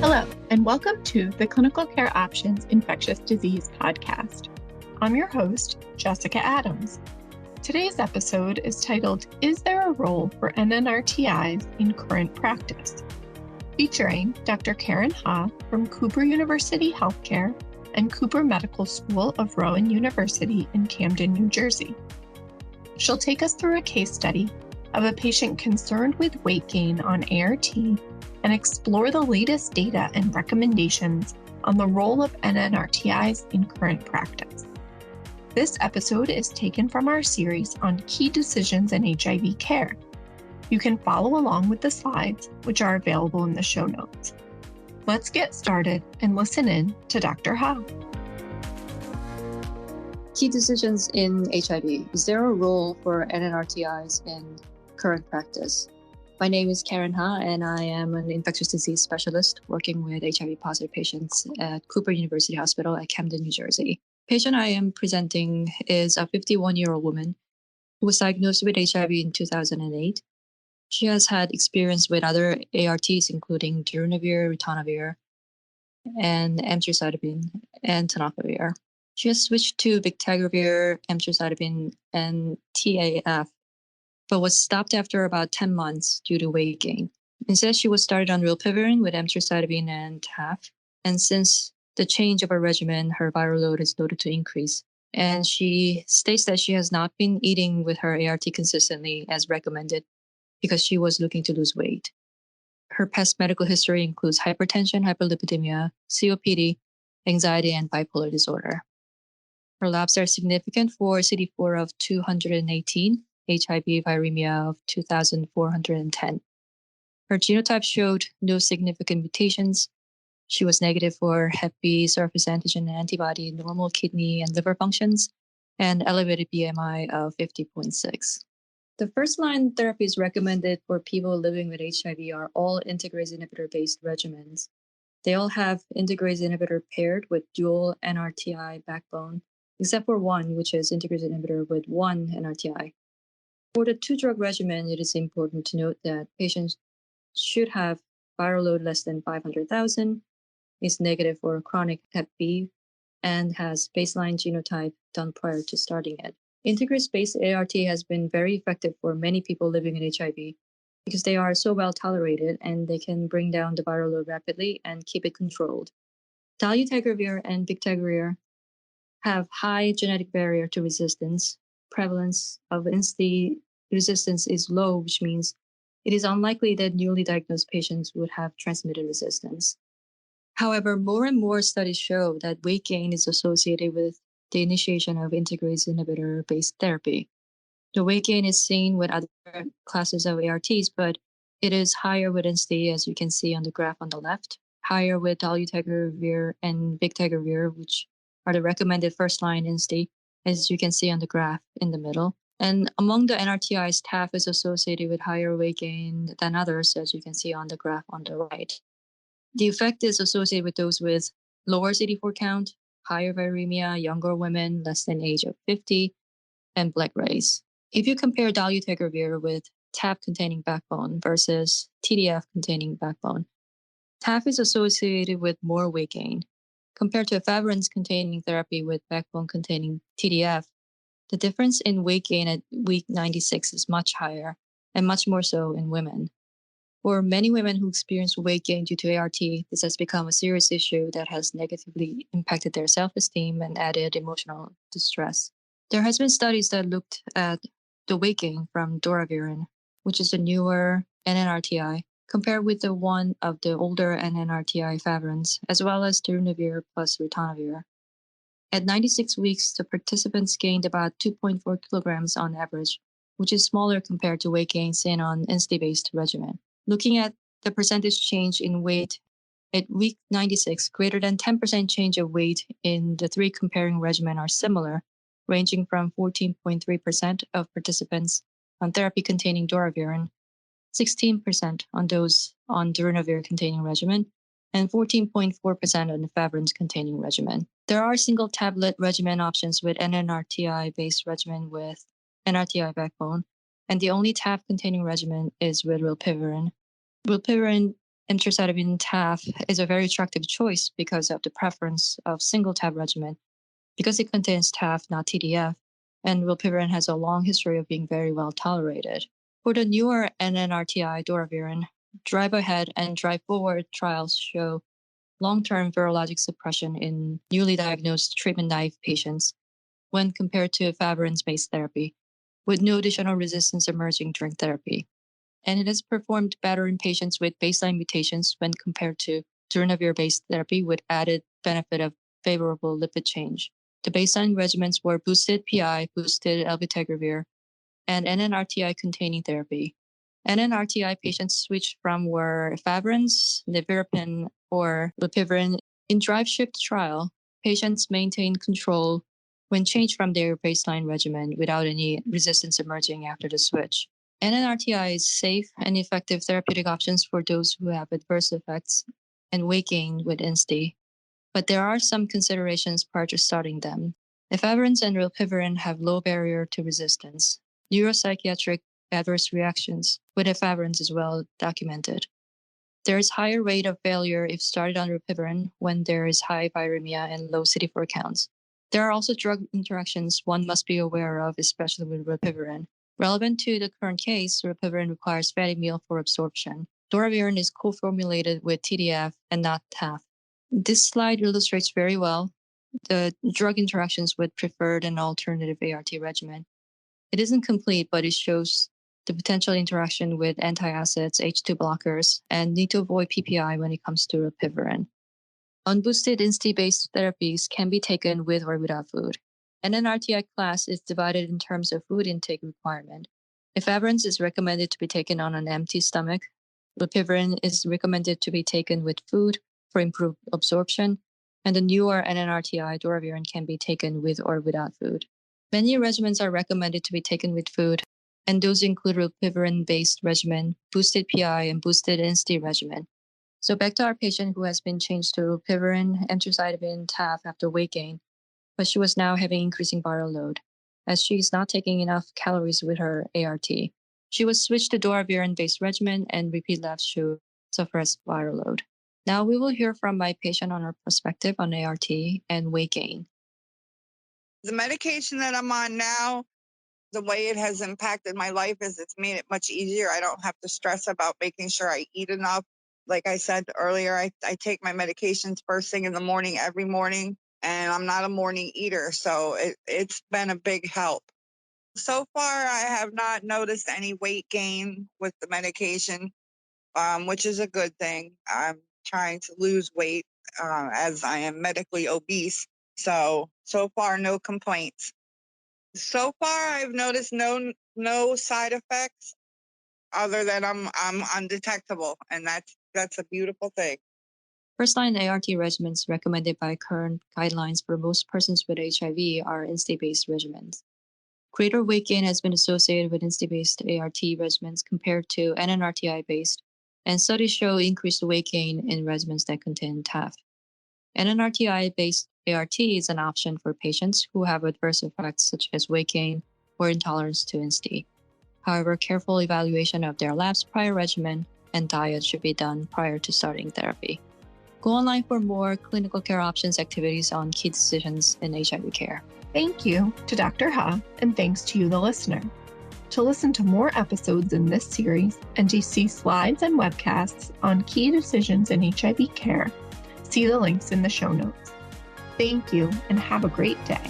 Hello, and welcome to the Clinical Care Options Infectious Disease Podcast. I'm your host, Jessica Adams. Today's episode is titled, Is There a Role for NNRTIs in Current Practice? Featuring Dr. Karen Ha from Cooper University Healthcare and Cooper Medical School of Rowan University in Camden, New Jersey. She'll take us through a case study of a patient concerned with weight gain on ART and explore the latest data and recommendations on the role of NNRTIs in current practice. This episode is taken from our series on key decisions in HIV care. You can follow along with the slides, which are available in the show notes. Let's get started and listen in to Dr. Ha. Key decisions in HIV. Is there a role for NNRTIs in current practice? My name is Karen Ha, and I am an infectious disease specialist working with HIV-positive patients at Cooper University Hospital at Camden, New Jersey. The patient I am presenting is a 51-year-old woman who was diagnosed with HIV in 2008. She has had experience with other ARTs, including darunavir, ritonavir, and emtricitabine and tenofovir. She has switched to bictegravir, emtricitabine, and TAF, but was stopped after about 10 months due to weight gain. Instead, she was started on rilpivirine with emtricitabine and TAF, and since the change of her regimen, her viral load is noted to increase. And she states that she has not been eating with her ART consistently as recommended because she was looking to lose weight. Her past medical history includes hypertension, hyperlipidemia, COPD, anxiety, and bipolar disorder. Her labs are significant for CD4 of 218, HIV viremia of 2,410. Her genotype showed no significant mutations. She was negative for Hep B surface antigen antibody, normal kidney and liver functions, and elevated BMI of 50.6. The first-line therapies recommended for people living with HIV are all integrase inhibitor-based regimens. They all have integrase inhibitor paired with dual NRTI backbone, except for one, which is integrase inhibitor with one NRTI. For the two-drug regimen, it is important to note that patients should have viral load less than 500,000, is negative for chronic Hep B, and has baseline genotype done prior to starting it. Integrase-based ART has been very effective for many people living in HIV because they are so well tolerated and they can bring down the viral load rapidly and keep it controlled. Dolutegravir and bictegravir have high genetic barrier to resistance. Prevalence of INSTI resistance is low, which means it is unlikely that newly diagnosed patients would have transmitted resistance. However, more and more studies show that weight gain is associated with the initiation of integrase inhibitor-based therapy. The weight gain is seen with other classes of ARTs, but it is higher with INSTI, as you can see on the graph on the left, higher with dolutegravir and bictegravir, which are the recommended first-line INSTI, as you can see on the graph in the middle. And among the NRTIs, TAF is associated with higher weight gain than others, as you can see on the graph on the right. The effect is associated with those with lower CD4 count, higher viremia, younger women, less than age of 50, and Black race. If you compare dolutegravir with TAF-containing backbone versus TDF-containing backbone, TAF is associated with more weight gain. Compared to efavirenz-containing therapy with backbone-containing TDF, the difference in weight gain at week 96 is much higher, and much more so in women. For many women who experience weight gain due to ART, this has become a serious issue that has negatively impacted their self-esteem and added emotional distress. There has been studies that looked at the weight gain from doravirine, which is a newer NNRTI, compared with the one of the older NNRTI efavirenz, as well as darunavir plus ritonavir. At 96 weeks, the participants gained about 2.4 kilograms on average, which is smaller compared to weight gain seen on INSTI-based regimen. Looking at the percentage change in weight at week 96, greater than 10% change of weight in the three comparing regimen are similar, ranging from 14.3% of participants on therapy containing doravirine, 16% on those on darunavir-containing regimen, and 14.4% on the efavirenz-containing regimen. There are single tablet regimen options with NNRTI-based regimen with NRTI backbone, and the only TAF-containing regimen is with rilpivirine. Rilpivirine Emtricitabine TAF is a very attractive choice because of the preference of single TAF regimen, because it contains TAF, not TDF, and rilpivirine has a long history of being very well tolerated. For the newer NNRTI doravirine, drive ahead and drive forward trials show long-term virologic suppression in newly diagnosed treatment-naive patients when compared to efavirenz-based therapy, with no additional resistance emerging during therapy. And it has performed better in patients with baseline mutations when compared to darunavir-based therapy with added benefit of favorable lipid change. The baseline regimens were boosted PI, boosted elbitergravir, and NNRTI-containing therapy. NNRTI patients switched from were efavirenz, nevirapine, or rilpivirine. In drive-shift trial, patients maintained control when changed from their baseline regimen without any resistance emerging after the switch. NNRTI is safe and effective therapeutic options for those who have adverse effects and weight gain with INSTI, but there are some considerations prior to starting them. Efavirenz and rilpivirine have low barrier to resistance. Neuropsychiatric adverse reactions with efavirenz is well documented. There is higher rate of failure if started on rilpivirine when there is high viremia and low CD4 counts. There are also drug interactions one must be aware of, especially with rilpivirine. Relevant to the current case, rilpivirine requires fatty meal for absorption. Doravirine is co-formulated with TDF and not TAF. This slide illustrates very well the drug interactions with preferred and alternative ART regimen. It isn't complete, but it shows the potential interaction with antacids, H2 blockers, and need to avoid PPI when it comes to rilpivirine. Unboosted INSTI-based therapies can be taken with or without food. NNRTI class is divided in terms of food intake requirement. Efavirenz is recommended to be taken on an empty stomach. Rilpivirine is recommended to be taken with food for improved absorption, and the newer NNRTI doravirine can be taken with or without food. Many regimens are recommended to be taken with food, and those include rilpivirine-based regimen, boosted PI, and boosted INSTI regimen. So back to our patient who has been changed to rilpivirine, emtricitabine, TAF after weight gain, but she was now having increasing viral load, as she is not taking enough calories with her ART. She was switched to doravirine-based regimen, and repeat labs show suppressed viral load. Now we will hear from my patient on her perspective on ART and weight gain. The medication that I'm on now, the way it has impacted my life is it's made it much easier. I don't have to stress about making sure I eat enough. Like I said earlier, I take my medications first thing in the morning, every morning, and I'm not a morning eater, so it's been a big help. So far, I have not noticed any weight gain with the medication, which is a good thing. I'm trying to lose weight as I am medically obese. So far, no complaints. So far, I've noticed no side effects other than I'm undetectable, and that's a beautiful thing. First-line ART regimens recommended by current guidelines for most persons with HIV are INSTI-based regimens. Greater weight gain has been associated with INSTI-based ART regimens compared to NNRTI-based, and studies show increased weight gain in regimens that contain TAF. NNRTI-based ART is an option for patients who have adverse effects such as weight gain or intolerance to INSTI. However, careful evaluation of their labs prior regimen and diet should be done prior to starting therapy. Go online for more clinical care options activities on key decisions in HIV care. Thank you to Dr. Ha, and thanks to you, the listener. To listen to more episodes in this series and to see slides and webcasts on key decisions in HIV care, see the links in the show notes. Thank you and have a great day.